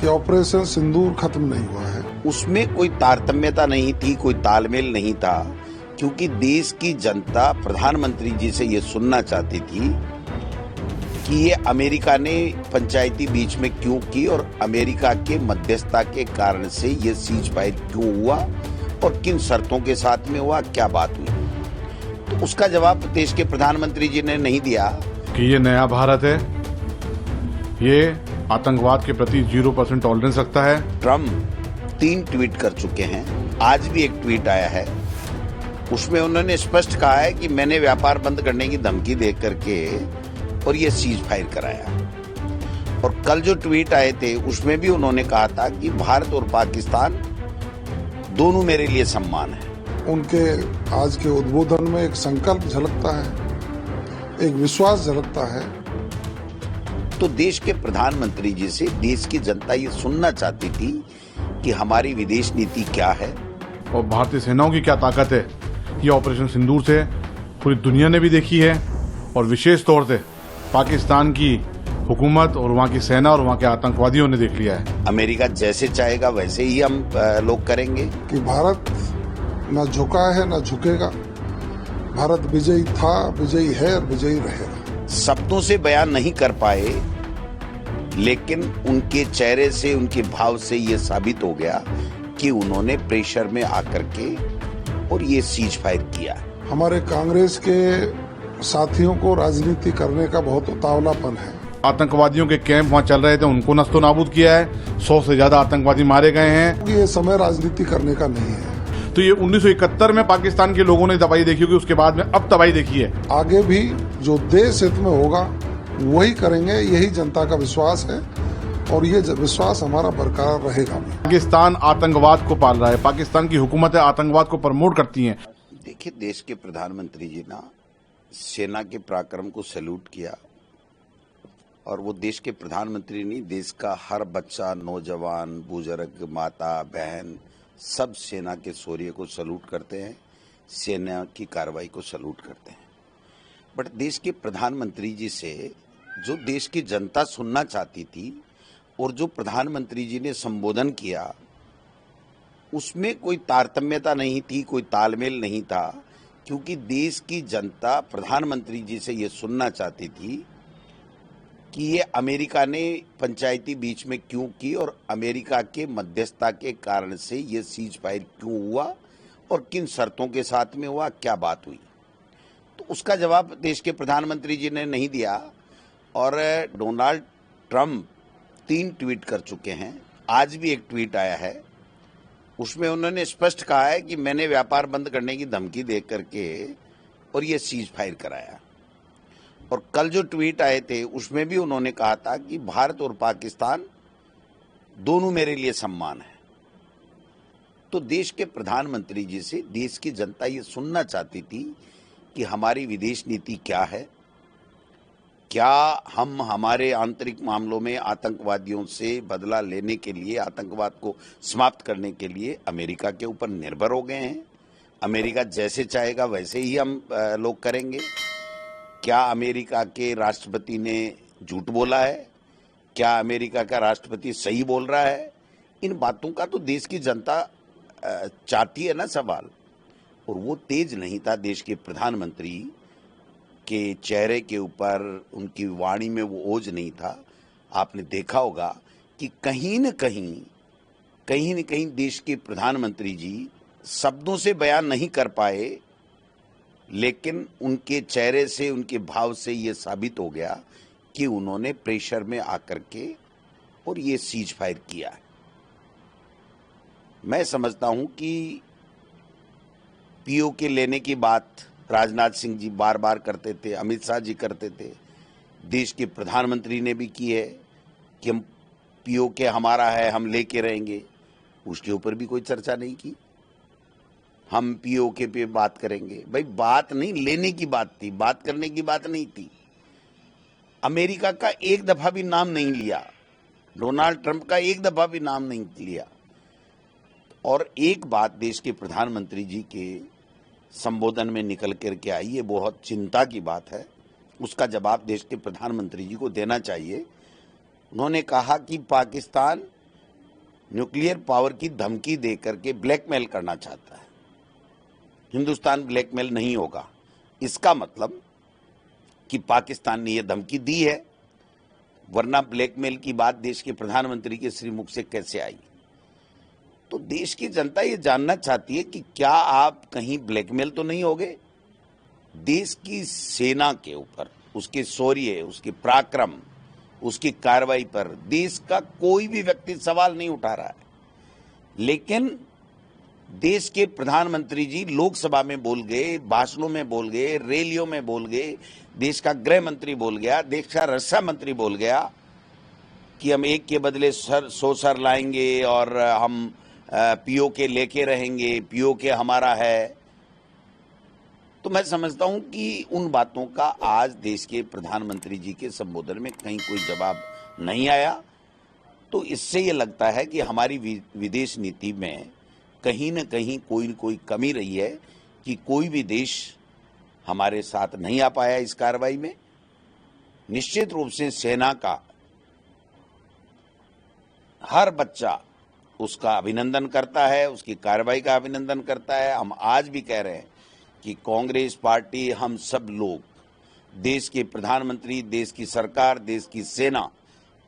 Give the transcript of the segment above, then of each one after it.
कि ऑपरेशन सिंदूर खत्म नहीं हुआ है। उसमें कोई तारतम्यता नहीं थी, कोई तालमेल नहीं था, क्योंकि देश की जनता प्रधानमंत्री जी से ये सुनना चाहती थी कि ये अमेरिका ने पंचायती बीच में क्यों की और अमेरिका के मध्यस्थता के कारण से ये सीज फायर क्यों हुआ और किन शर्तों के साथ में हुआ, क्या बात हुई। तो उसका जवाब देश के प्रधानमंत्री जी ने नहीं दिया कि ये नया भारत है, ये आतंकवाद के प्रति 0% टॉलरेंस रखता है। ट्रम्प 3 ट्वीट कर चुके हैं, आज भी एक ट्वीट आया है, उसमें उन्होंने स्पष्ट कहा है कि मैंने व्यापार बंद करने की धमकी दे करके और ये सीज फायर कराया। और कल जो ट्वीट आए थे उसमें भी उन्होंने कहा था कि भारत और पाकिस्तान दोनों मेरे लिए सम्मान है। उनके आज के उद्बोधन में एक संकल्प झलकता है, एक विश्वास झलकता है। तो देश के प्रधानमंत्री जी से देश की जनता ये सुनना चाहती थी कि हमारी विदेश नीति क्या है और भारतीय सेनाओं की क्या ताकत है। ये ऑपरेशन सिंदूर से पूरी दुनिया ने भी देखी है और विशेष तौर से पाकिस्तान की हुकूमत और वहाँ की सेना और वहाँ के आतंकवादियों ने देख लिया है। अमेरिका जैसे चाहेगा वैसे ही हम लोग करेंगे। कि भारत न झुका है न झुकेगा, भारत विजयी था, विजयी है और विजयी रहेगा। शब्दों से बयान नहीं कर पाए, लेकिन उनके चेहरे से, उनके भाव से ये साबित हो गया कि उन्होंने प्रेशर में आकर के और ये सीज फायर किया। हमारे कांग्रेस के साथियों को राजनीति करने का बहुत उतावलापन है। आतंकवादियों के कैंप वहाँ चल रहे थे, उनको नस्तो नाबूद किया है। 100 से ज्यादा आतंकवादी मारे गए हैं। ये समय राजनीति करने का नहीं है। तो ये 1971 में पाकिस्तान के लोगों ने तबाही देखी होगी, उसके बाद में अब तबाही देखी है। आगे भी जो देश हित में होगा वही करेंगे, यही जनता का विश्वास है और ये विश्वास हमारा बरकरार रहेगा। पाकिस्तान आतंकवाद को पाल रहा है, पाकिस्तान की हुकूमतें आतंकवाद को प्रमोट करती हैं। देखिए, देश के प्रधानमंत्री जी ना सेना के पराक्रम को सैल्यूट किया और वो देश के प्रधानमंत्री नहीं, देश का हर बच्चा, नौजवान, बुजुर्ग, माता, बहन सब सेना के शौर्य को सैल्यूट करते हैं, सेना की कार्रवाई को सैल्यूट करते हैं। बट देश के प्रधानमंत्री जी से जो देश की जनता सुनना चाहती थी और जो प्रधानमंत्री जी ने संबोधन किया उसमें कोई तारतम्यता नहीं थी, कोई तालमेल नहीं था, क्योंकि देश की जनता प्रधानमंत्री जी से ये सुनना चाहती थी कि ये अमेरिका ने पंचायती बीच में क्यों की और अमेरिका के मध्यस्थता के कारण से ये सीज फायर क्यों हुआ और किन शर्तों के साथ में हुआ, क्या बात हुई। तो उसका जवाब देश के प्रधानमंत्री जी ने नहीं दिया और डोनाल्ड ट्रम्प 3 ट्वीट कर चुके हैं, आज भी एक ट्वीट आया है, उसमें उन्होंने स्पष्ट कहा है कि मैंने व्यापार बंद करने की धमकी दे करके और ये सीज फायर कराया। और कल जो ट्वीट आए थे उसमें भी उन्होंने कहा था कि भारत और पाकिस्तान दोनों मेरे लिए सम्मान है। तो देश के प्रधानमंत्री जी से देश की जनता ये सुनना चाहती थी कि हमारी विदेश नीति क्या है, क्या हम हमारे आंतरिक मामलों में आतंकवादियों से बदला लेने के लिए, आतंकवाद को समाप्त करने के लिए अमेरिका के ऊपर निर्भर हो गए हैं। अमेरिका जैसे चाहेगा वैसे ही हम लोग करेंगे। क्या अमेरिका के राष्ट्रपति ने झूठ बोला है, क्या अमेरिका का राष्ट्रपति सही बोल रहा है, इन बातों का तो देश की जनता चाहती है ना सवाल। और वो तेज नहीं था देश के प्रधानमंत्री के चेहरे के ऊपर, उनकी वाणी में वो ओज नहीं था। आपने देखा होगा कि कहीं न कहीं देश के प्रधानमंत्री जी शब्दों से बयान नहीं कर पाए, लेकिन उनके चेहरे से, उनके भाव से ये साबित हो गया कि उन्होंने प्रेशर में आकर के और ये सीज फायर किया है। मैं समझता हूं कि पीओके लेने की बात राजनाथ सिंह जी बार बार करते थे, अमित शाह जी करते थे, देश के प्रधानमंत्री ने भी की है कि हम पीओके हमारा है, हम लेके रहेंगे। उसके ऊपर भी कोई चर्चा नहीं की। हम पीओके पे बात करेंगे, भाई बात नहीं, लेने की बात थी, बात करने की बात नहीं थी। अमेरिका का एक दफा भी नाम नहीं लिया, डोनाल्ड ट्रंप का एक दफा भी नाम नहीं लिया। और एक बात देश के प्रधानमंत्री जी के संबोधन में निकल करके आई, ये बहुत चिंता की बात है, उसका जवाब देश के प्रधानमंत्री जी को देना चाहिए। उन्होंने कहा कि पाकिस्तान न्यूक्लियर पावर की धमकी दे करके ब्लैकमेल करना चाहता है। हिंदुस्तान ब्लैकमेल नहीं होगा। इसका मतलब कि पाकिस्तान ने यह धमकी दी है, वरना ब्लैकमेल की बात देश के प्रधानमंत्री के श्रीमुख से कैसे आई? तो देश की जनता ये जानना चाहती है कि क्या आप कहीं ब्लैकमेल तो नहीं होगे? देश की सेना के ऊपर, उसके शौर्य, उसके पराक्रम, उसकी कार्रवाई पर देश का कोई भी व्यक्ति सवाल नहीं उठा रहा है, लेकिन देश के प्रधानमंत्री जी लोकसभा में बोल गए, भाषणों में बोल गए, रैलियों में बोल गए, देश का गृह मंत्री बोल गया, देश का रक्षा मंत्री बोल गया कि हम एक के बदले 100 सर लाएंगे और हम पीओके लेके रहेंगे, पीओके हमारा है। तो मैं समझता हूं कि उन बातों का आज देश के प्रधानमंत्री जी के संबोधन में कहीं कोई जवाब नहीं आया। तो इससे ये लगता है कि हमारी विदेश नीति में कहीं न कहीं कोई कमी रही है कि कोई भी देश हमारे साथ नहीं आ पाया इस कार्रवाई में। निश्चित रूप से सेना का हर बच्चा उसका अभिनंदन करता है, उसकी कार्रवाई का अभिनंदन करता है। हम आज भी कह रहे हैं कि कांग्रेस पार्टी, हम सब लोग, देश के प्रधानमंत्री, देश की सरकार, देश की सेना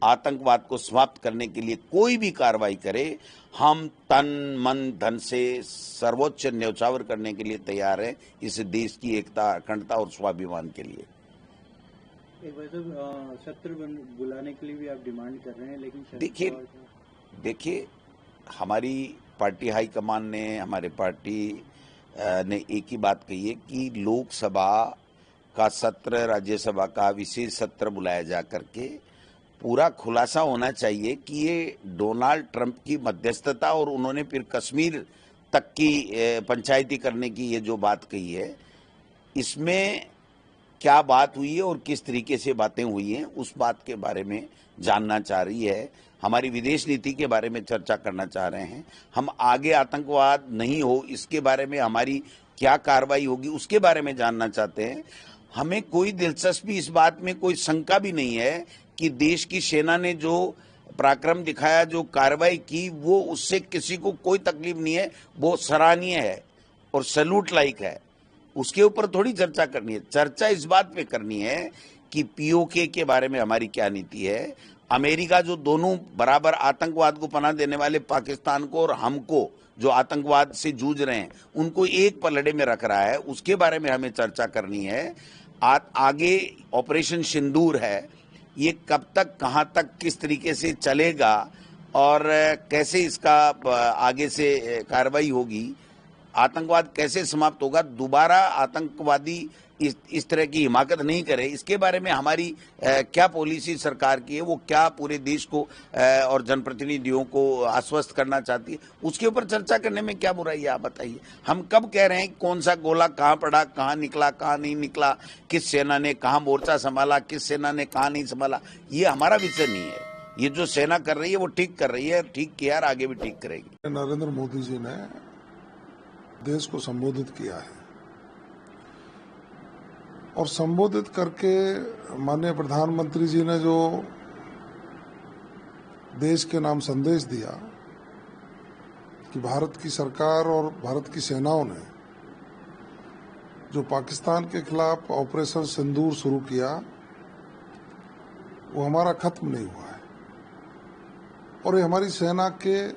आतंकवाद को समाप्त करने के लिए कोई भी कार्रवाई करे, हम तन मन धन से सर्वोच्च न्यौछावर करने के लिए तैयार हैं, इस देश की एकता, अखंडता और स्वाभिमान के लिए। एक वैसे सत्र बुलाने के लिए भी आप डिमांड कर रहे हैं, लेकिन देखिए हमारी पार्टी हाईकमान ने, हमारे पार्टी ने एक ही बात कही है कि लोकसभा का सत्र, राज्यसभा का विशेष सत्र बुलाया जा करके पूरा खुलासा होना चाहिए कि ये डोनाल्ड ट्रंप की मध्यस्थता और उन्होंने फिर कश्मीर तक की पंचायती करने की ये जो बात कही है, इसमें क्या बात हुई है और किस तरीके से बातें हुई हैं, उस बात के बारे में जानना चाह रही है। हमारी विदेश नीति के बारे में चर्चा करना चाह रहे हैं। हम आगे आतंकवाद नहीं हो, इसके बारे में हमारी क्या कार्रवाई होगी, उसके बारे में जानना चाहते हैं। हमें कोई दिलचस्पी इस बात में, कोई शंका भी नहीं है कि देश की सेना ने जो पराक्रम दिखाया, जो कार्रवाई की, वो उससे किसी को कोई तकलीफ नहीं है, वो सराहनीय है और सैल्यूट लायक है। उसके ऊपर थोड़ी चर्चा करनी है। चर्चा इस बात पे करनी है कि पीओके के बारे में हमारी क्या नीति है। अमेरिका जो दोनों बराबर आतंकवाद को पनाह देने वाले पाकिस्तान को और हमको जो आतंकवाद से जूझ रहे हैं, उनको एक पलड़े में रख रहा है, उसके बारे में हमें चर्चा करनी है। आगे ऑपरेशन सिंदूर है, ये कब तक, कहां तक, किस तरीके से चलेगा और कैसे इसका आगे से कार्रवाई होगी, आतंकवाद कैसे समाप्त होगा, दोबारा आतंकवादी इस तरह की हिमाकत नहीं करे, इसके बारे में हमारी क्या पॉलिसी सरकार की है, वो क्या पूरे देश को और जनप्रतिनिधियों को आश्वस्त करना चाहती है, उसके ऊपर चर्चा करने में क्या बुराई है, आप बताइए। हम कब कह रहे हैं कौन सा गोला कहाँ पड़ा, कहाँ निकला, कहाँ नहीं निकला, किस सेना ने कहाँ मोर्चा संभाला, किस सेना ने कहाँ नहीं संभाला, ये हमारा विषय नहीं है। ये जो सेना कर रही है वो ठीक कर रही है, ठीक किया और आगे भी ठीक करेगी। नरेंद्र मोदी जी ने देश को संबोधित किया है और संबोधित करके माननीय प्रधानमंत्री जी ने जो देश के नाम संदेश दिया कि भारत की सरकार और भारत की सेनाओं ने जो पाकिस्तान के खिलाफ ऑपरेशन सिंदूर शुरू किया, वो हमारा खत्म नहीं हुआ है। और ये हमारी सेना के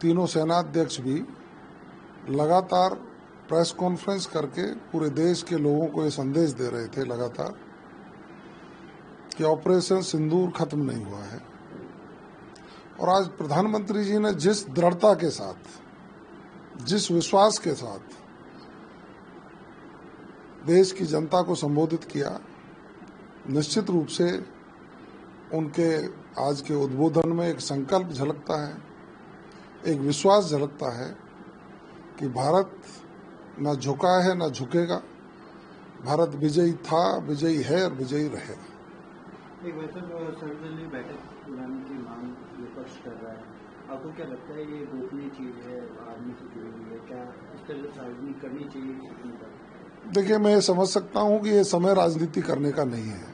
तीनों सेनाध्यक्ष भी लगातार प्रेस कॉन्फ्रेंस करके पूरे देश के लोगों को ये संदेश दे रहे थे लगातार कि ऑपरेशन सिंदूर खत्म नहीं हुआ है। और आज प्रधानमंत्री जी ने जिस दृढ़ता के साथ, जिस विश्वास के साथ देश की जनता को संबोधित किया, निश्चित रूप से उनके आज के उद्बोधन में एक संकल्प झलकता है, एक विश्वास झलकता है कि भारत न झुका है न झुकेगा, भारत विजयी था, विजयी है और विजयी रहेगा। एक वैसे सर्वदलीय बैठक बुलाने की मांग विपक्ष कर रहा है, आपको क्या लगता है ये गोपनीय चीज है, आदमी से जुड़ी हुई है, क्या इस तरह सार्वजनिक करनी चाहिए? देखिए, मैं समझ सकता हूं कि ये समय राजनीति करने का नहीं है।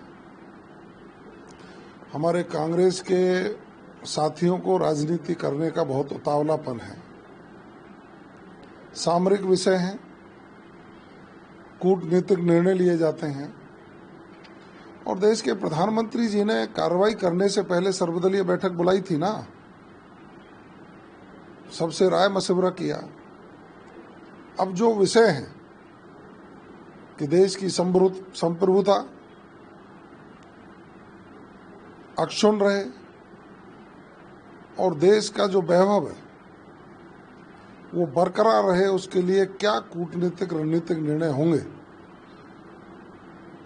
हमारे कांग्रेस के साथियों को राजनीति करने का बहुत उतावलापन है। सामरिक विषय हैं, कूटनीतिक निर्णय लिए जाते हैं और देश के प्रधानमंत्री जी ने कार्रवाई करने से पहले सर्वदलीय बैठक बुलाई थी ना, सबसे राय मशवरा किया। अब जो विषय है कि देश की संप्रभुता अक्षुण्ण रहे और देश का जो वैभव है वो बरकरार रहे, उसके लिए क्या कूटनीतिक रणनीतिक निर्णय होंगे,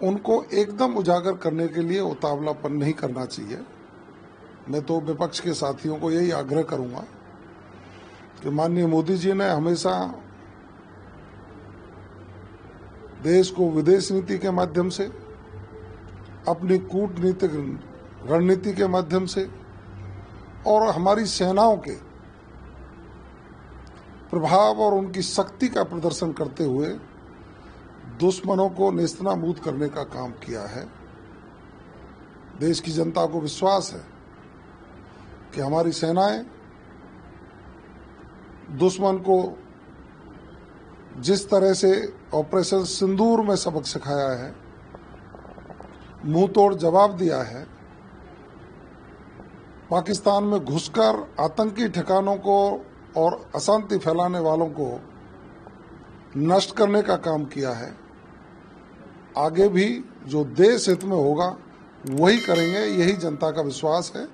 उनको एकदम उजागर करने के लिए उतावलापन नहीं करना चाहिए। मैं तो विपक्ष के साथियों को यही आग्रह करूंगा कि माननीय मोदी जी ने हमेशा देश को विदेश नीति के माध्यम से, अपनी कूटनीतिक रणनीति के माध्यम से और हमारी सेनाओं के प्रभाव और उनकी शक्ति का प्रदर्शन करते हुए दुश्मनों को नेस्तनाबूद करने का काम किया है। देश की जनता को विश्वास है कि हमारी सेनाएं दुश्मन को जिस तरह से ऑपरेशन सिंदूर में सबक सिखाया है, मुंह तोड़ जवाब दिया है, पाकिस्तान में घुसकर आतंकी ठिकानों को और अशांति फैलाने वालों को नष्ट करने का काम किया है, आगे भी जो देश हित में होगा वही करेंगे, यही जनता का विश्वास है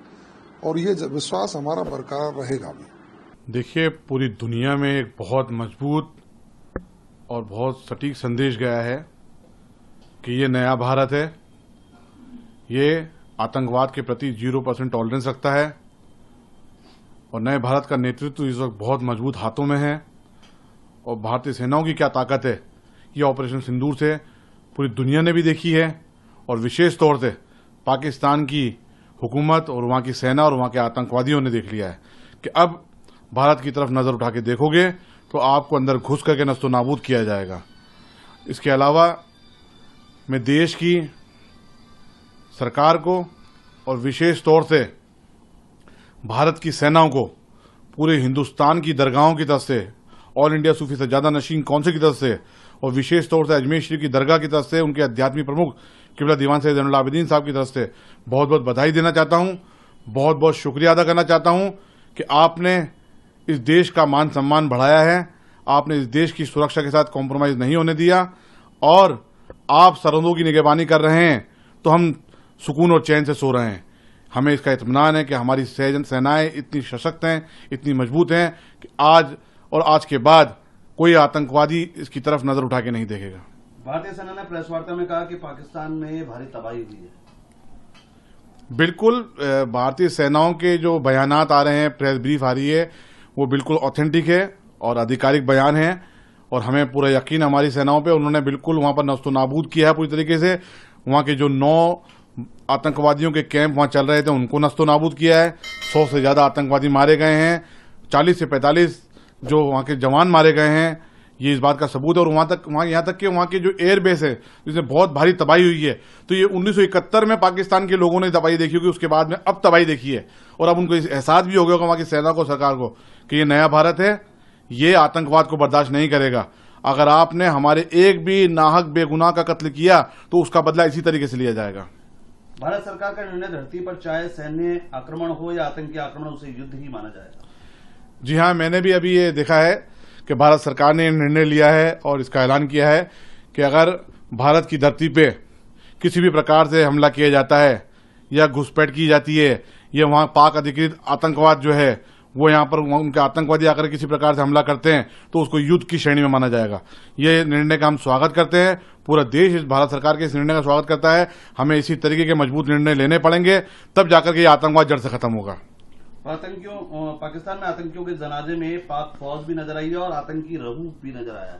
और ये विश्वास हमारा बरकरार रहेगा भी। देखिए, पूरी दुनिया में एक बहुत मजबूत और बहुत सटीक संदेश गया है कि ये नया भारत है, ये आतंकवाद के प्रति 0% टॉलरेंस रखता है और नए भारत का नेतृत्व इस वक्त बहुत मजबूत हाथों में है। और भारतीय सेनाओं की क्या ताकत है, ये ऑपरेशन सिंदूर से पूरी दुनिया ने भी देखी है और विशेष तौर से पाकिस्तान की हुकूमत और वहाँ की सेना और वहाँ के आतंकवादियों ने देख लिया है कि अब भारत की तरफ नजर उठा के देखोगे तो आपको अंदर घुस करके नस्तो नाबूद किया जाएगा। इसके अलावा मैं देश की सरकार को और विशेष तौर से भारत की सेनाओं को पूरे हिंदुस्तान की दरगाहों की तरफ से, ऑल इंडिया सूफी सज्जादा नशीन काउंसिल की तरफ से और विशेष तौर से अजमेर शरीफ की दरगाह की तरफ से उनके आध्यात्मिक प्रमुख किबला दीवान सैयद ज़ैनुल आबिदीन साहब की तरफ से बहुत बहुत बधाई देना चाहता हूं, बहुत बहुत शुक्रिया अदा करना चाहता हूं कि आपने इस देश का मान सम्मान बढ़ाया है, आपने इस देश की सुरक्षा के साथ कॉम्प्रोमाइज नहीं होने दिया और आप सरहदों की निगरानी कर रहे हैं तो हम सुकून और चैन से सो रहे हैं। हमें इसका इत्मीनान है कि हमारी सेनाएं इतनी सशक्त हैं, इतनी मजबूत हैं कि आज और आज के बाद कोई आतंकवादी इसकी तरफ नजर उठा के नहीं देखेगा। भारतीय सेना ने प्रेस वार्ता में कहा कि पाकिस्तान में भारी तबाही हुई है। बिल्कुल, भारतीय सेनाओं के जो बयानात आ रहे हैं, प्रेस ब्रीफ आ रही है, वो बिल्कुल ऑथेंटिक है और आधिकारिक बयान है और हमें पूरा यकीन हमारी सेनाओं पे, उन्होंने बिल्कुल वहां पर नस्तो नाबूद किया है पूरी तरीके से। वहां के जो 9 आतंकवादियों के कैंप वहां चल रहे थे उनको नस्तो नाबूद किया है। 100 से ज्यादा आतंकवादी मारे गए हैं, 40 से 45 जो वहां के जवान मारे गए हैं, ये इस बात का सबूत है। और यहाँ तक कि वहां के जो एयर बेस है जिसमें बहुत भारी तबाही हुई है, तो ये 1971 में पाकिस्तान के लोगों ने तबाही देखी होगी, उसके बाद में अब तबाही देखी है और अब उनको एहसास भी हो गया होगा वहां की सेना को, सरकार को, कि ये नया भारत है, ये आतंकवाद को बर्दाश्त नहीं करेगा। अगर आपने हमारे एक भी नाहक बेगुनाह का कत्ल किया तो उसका बदला इसी तरीके से लिया जाएगा। भारत सरकार का निर्णय धरती पर चाहे सैन्य आक्रमण हो या आतंकी आक्रमण, उसे युद्ध ही माना जाएगा। जी हाँ, मैंने भी अभी ये देखा है कि भारत सरकार ने निर्णय लिया है और इसका ऐलान किया है कि अगर भारत की धरती पे किसी भी प्रकार से हमला किया जाता है या घुसपैठ की जाती है या वहां पाक अधिकृत आतंकवाद जो है वो यहाँ पर उनके आतंकवादी आकर किसी प्रकार से हमला करते हैं तो उसको युद्ध की श्रेणी में माना जाएगा। ये निर्णय का हम स्वागत करते हैं, पूरा देश इस भारत सरकार के इस निर्णय का स्वागत करता है। हमें इसी तरीके के मजबूत निर्णय लेने पड़ेंगे, तब जाकर के ये आतंकवाद जड़ से खत्म होगा। पाकिस्तान में आतंकियों के जनाजे में पाक फौज भी नजर आई है और आतंकी रहूफ भी नजर आया है।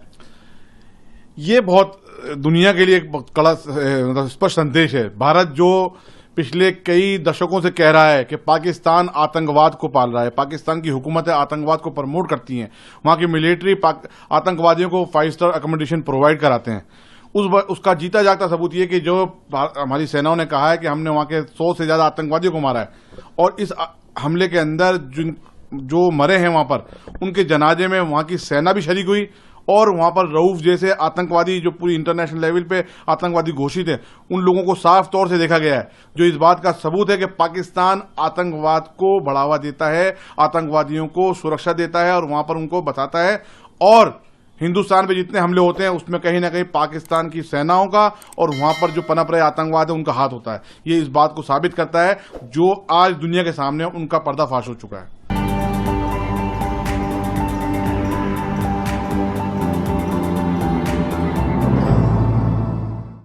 ये बहुत दुनिया के लिए एक कड़ा स्पष्ट संदेश है। भारत जो पिछले कई दशकों से कह रहा है कि पाकिस्तान आतंकवाद को पाल रहा है, पाकिस्तान की हुकूमतें आतंकवाद को प्रमोट करती हैं, वहां की मिलिट्री आतंकवादियों को 5 स्टार अकोमोडेशन प्रोवाइड कराते हैं, उसका जीता जागता सबूत ये कि जो हमारी सेनाओं ने कहा है कि हमने वहां के 100 से ज्यादा आतंकवादियों को मारा है और इस हमले के अंदर जो मरे हैं वहां पर, उनके जनाजे में वहां की सेना भी शरीक हुई और वहां पर रऊफ जैसे आतंकवादी जो पूरी इंटरनेशनल लेवल पे आतंकवादी घोषित है, उन लोगों को साफ तौर से देखा गया है, जो इस बात का सबूत है कि पाकिस्तान आतंकवाद को बढ़ावा देता है, आतंकवादियों को सुरक्षा देता है और वहां पर उनको बताता है। और हिंदुस्तान पे जितने हमले होते हैं उसमें कहीं ना कहीं पाकिस्तान की सेनाओं का और वहां पर जो पनप रहे आतंकवाद है उनका हाथ होता है। ये इस बात को साबित करता है जो आज दुनिया के सामने उनका पर्दाफाश हो चुका है।